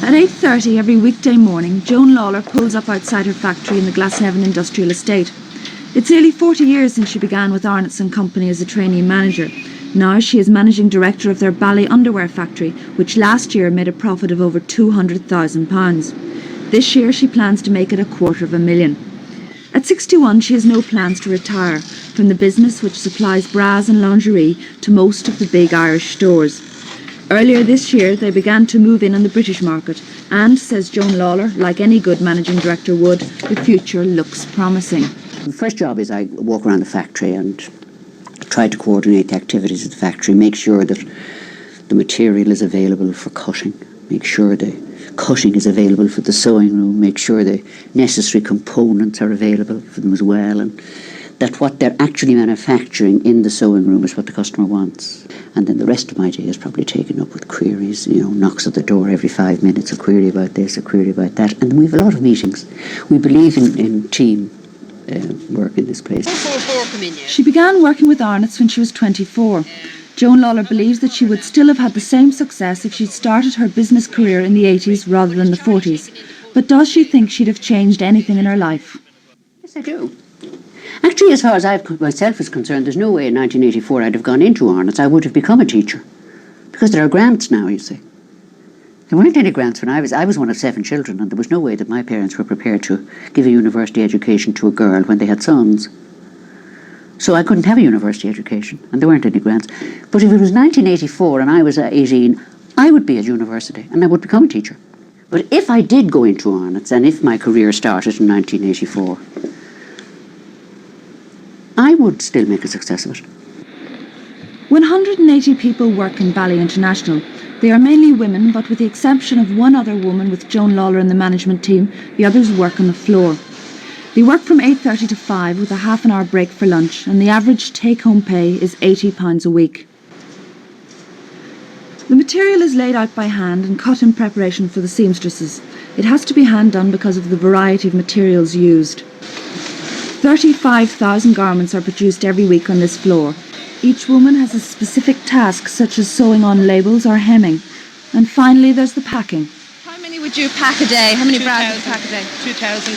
At 8:30 every weekday morning, Joan Lawler pulls up outside her factory in the Glasnevin industrial estate. It's nearly 40 years since she began with Arnott's and Company as a trainee manager. Now she is managing director of their Bally underwear factory, which last year made a profit of over £200,000. This year she plans to make it £250,000. At 61 she has no plans to retire from the business which supplies bras and lingerie to most of the big Irish stores. Earlier this year they began to move in on the British market and, says Joan Lawler, like any good managing director would, the future looks promising. The first job is I walk around the factory and try to coordinate the activities of the factory, make sure that the material is available for cutting, make sure the cutting is available for the sewing room, make sure the necessary components are available for them as well, and that what they're actually manufacturing in the sewing room is what the customer wants. And then the rest of my day is probably taken up with queries, knocks at the door every 5 minutes, a query about this, a query about that. And we have a lot of meetings. We believe in team work in this place. She began working with Arnott's when she was 24. Joan Lawler believes that she would still have had the same success if she'd started her business career in the 80s rather than the 40s. But does she think she'd have changed anything in her life? Yes, I do. Actually, as far as myself is concerned, there's no way in 1984 I'd have gone into Arnott's. I would have become a teacher. Because there are grants now, you see. There weren't any grants when I was one of 7 children, and there was no way that my parents were prepared to give a university education to a girl when they had sons. So I couldn't have a university education, and there weren't any grants. But if it was 1984 and I was 18, I would be at university, and I would become a teacher. But if I did go into Arnott's, and if my career started in 1984, I would still make a success of it. 180 people work in Bally International. They are mainly women, but with the exception of one other woman with Joan Lawler in the management team, the others work on the floor. They work from 8:30 to 5 with a half-an-hour break for lunch, and the average take-home pay is £80 a week. The material is laid out by hand and cut in preparation for the seamstresses. It has to be hand-done because of the variety of materials used. 35,000 garments are produced every week on this floor. Each woman has a specific task, such as sewing on labels or hemming. And finally, there's the packing. How many would you pack a day? How many bras would you pack a day? 2,000.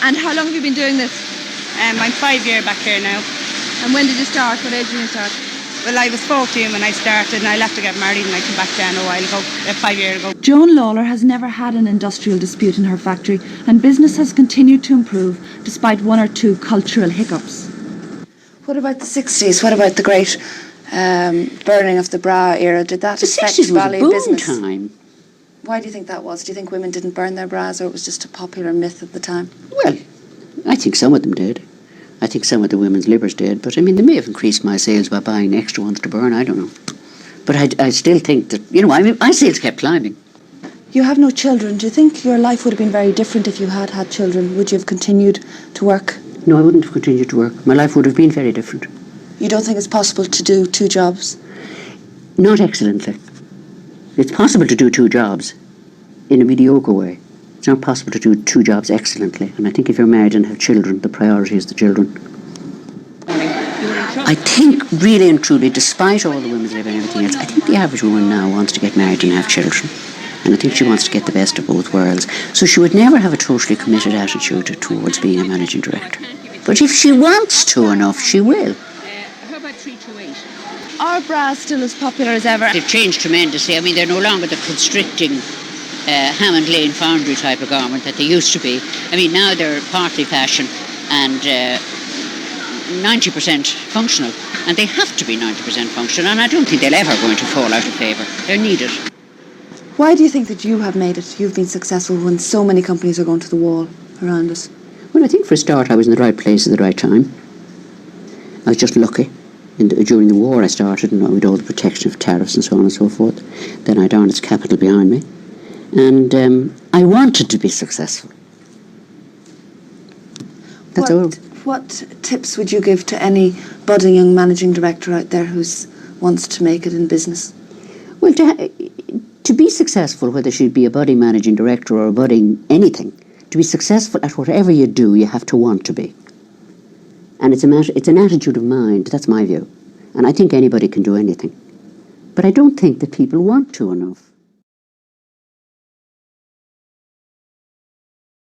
And how long have you been doing this? I'm 5 years back here now. And when did you start? What age did you start? Well, I was 14 when I started, and I left to get married, and I came back down a while ago, 5 years ago. Joan Lawler has never had an industrial dispute in her factory, and business has continued to improve despite 1 or 2 cultural hiccups. What about the 60s? What about the great burning of the bra era? Did that affect Bally business? The 60s was a boom time. Why do you think that was? Do you think women didn't burn their bras, or it was just a popular myth at the time? Well, I think some of them did. I think some of the women's libbers did. But, they may have increased my sales by buying extra ones to burn. I don't know. But I still think that, my sales kept climbing. You have no children. Do you think your life would have been very different if you had had children? Would you have continued to work? No, I wouldn't have continued to work. My life would have been very different. You don't think it's possible to do 2 jobs? Not excellently. It's possible to do 2 jobs in a mediocre way. It's not possible to do 2 jobs excellently. And I think if you're married and have children, the priority is the children. I think, really and truly, despite all the women's lib and everything else, I think the average woman now wants to get married and have children. And I think she wants to get the best of both worlds. So she would never have a totally committed attitude towards being a managing director. But if she wants to enough, she will. How about 328? Are bras still as popular as ever? They've changed tremendously. They're no longer the constricting Hammond Lane Foundry type of garment that they used to be. Now they're partly fashion and 90% functional. And they have to be 90% functional. And I don't think they're ever going to fall out of favour. They're needed. Why do you think that you have made it? You've been successful when so many companies are going to the wall around us. Well, I think for a start I was in the right place at the right time. I was just lucky. During the war I started, and with all the protection of tariffs and so on and so forth. Then I had Arnott's capital behind me. And I wanted to be successful. That's all. What tips would you give to any budding young managing director out there who wants to make it in business? Well, to be successful, whether she'd be a budding managing director or a budding anything, to be successful at whatever you do, you have to want to be. And it's an attitude of mind. That's my view. And I think anybody can do anything. But I don't think that people want to enough.